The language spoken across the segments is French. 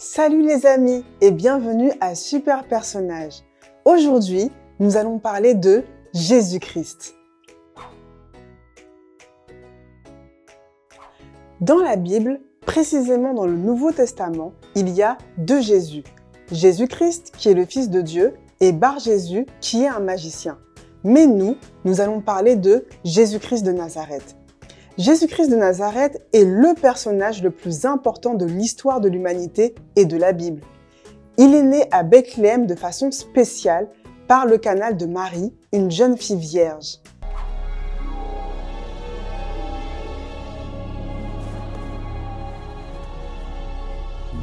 Salut les amis et bienvenue à Super Personnage. Aujourd'hui, nous allons parler de Jésus-Christ. Dans la Bible, précisément dans le Nouveau Testament, il y a deux Jésus. Jésus-Christ qui est le Fils de Dieu et Bar-Jésus qui est un magicien. Mais nous allons parler de Jésus-Christ de Nazareth. Jésus-Christ de Nazareth est le personnage le plus important de l'histoire de l'humanité et de la Bible. Il est né à Bethléem de façon spéciale par le canal de Marie, une jeune fille vierge.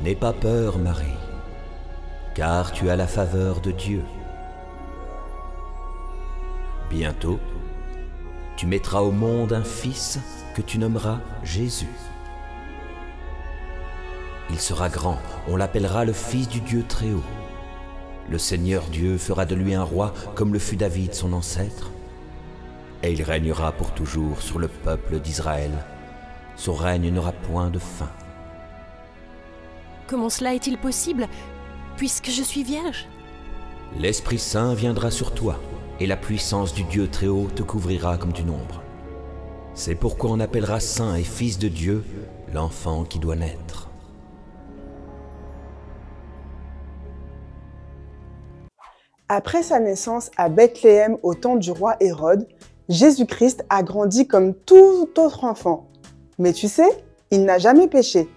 N'aie pas peur, Marie, car tu as la faveur de Dieu. Bientôt, tu mettras au monde un fils que tu nommeras Jésus. Il sera grand, on l'appellera le Fils du Dieu Très-Haut. Le Seigneur Dieu fera de lui un roi comme le fut David son ancêtre, et il régnera pour toujours sur le peuple d'Israël. Son règne n'aura point de fin. Comment cela est-il possible, puisque je suis vierge? L'Esprit Saint viendra sur toi, et la puissance du Dieu Très-Haut te couvrira comme d'une ombre. C'est pourquoi on appellera Saint et Fils de Dieu l'enfant qui doit naître. Après sa naissance à Bethléem au temps du roi Hérode, Jésus-Christ a grandi comme tout autre enfant. Mais tu sais, il n'a jamais péché.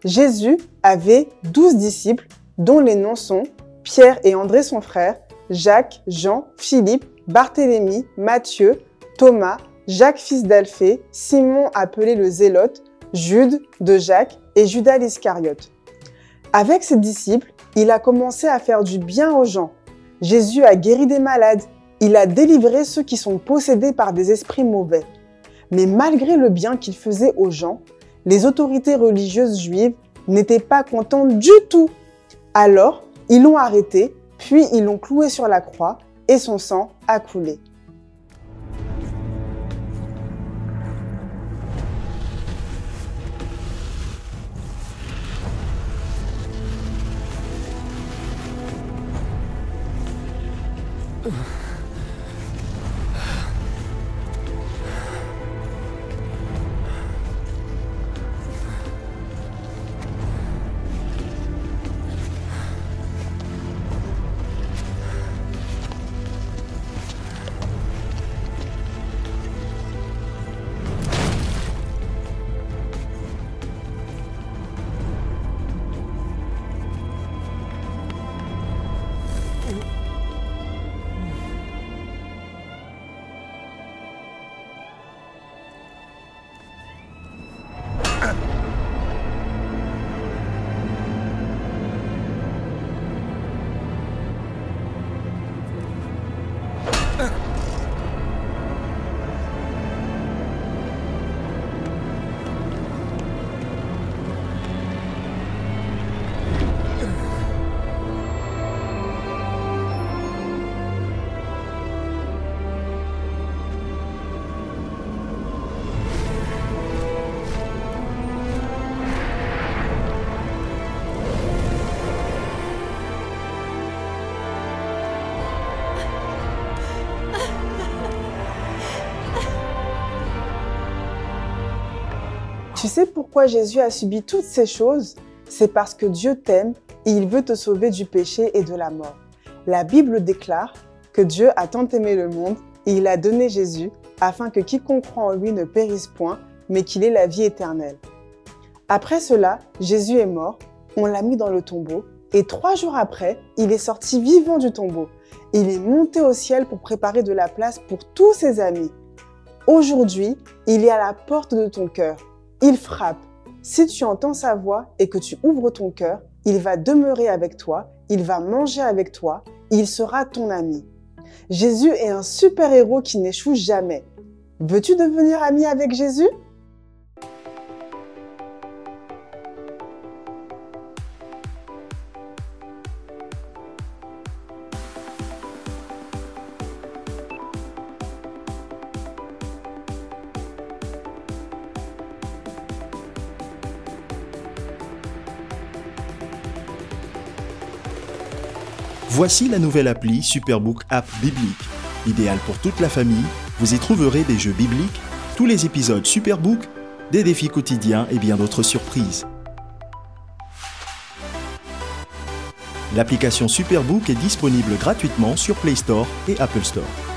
Jésus avait 12 disciples, dont les noms sont Pierre et André son frère, Jacques, Jean, Philippe, Barthélemy, Matthieu, Thomas, Jacques fils d'Alphée, Simon appelé le Zélote, Jude de Jacques et Judas l'Iscariote. Avec ses disciples, il a commencé à faire du bien aux gens. Jésus a guéri des malades, il a délivré ceux qui sont possédés par des esprits mauvais. Mais malgré le bien qu'il faisait aux gens, les autorités religieuses juives n'étaient pas contentes du tout. Alors, ils l'ont arrêté, puis ils l'ont cloué sur la croix et son sang a coulé. Tu sais pourquoi Jésus a subi toutes ces choses? C'est parce que Dieu t'aime et il veut te sauver du péché et de la mort. La Bible déclare que Dieu a tant aimé le monde et il a donné Jésus afin que quiconque croit en lui ne périsse point, mais qu'il ait la vie éternelle. Après cela, Jésus est mort, on l'a mis dans le tombeau et 3 jours après, il est sorti vivant du tombeau. Il est monté au ciel pour préparer de la place pour tous ses amis. Aujourd'hui, il est à la porte de ton cœur. Il frappe. Si tu entends sa voix et que tu ouvres ton cœur, il va demeurer avec toi, il va manger avec toi, il sera ton ami. Jésus est un super-héros qui n'échoue jamais. Veux-tu devenir ami avec Jésus? Voici la nouvelle appli Superbook App Biblique. Idéale pour toute la famille, vous y trouverez des jeux bibliques, tous les épisodes Superbook, des défis quotidiens et bien d'autres surprises. L'application Superbook est disponible gratuitement sur Play Store et Apple Store.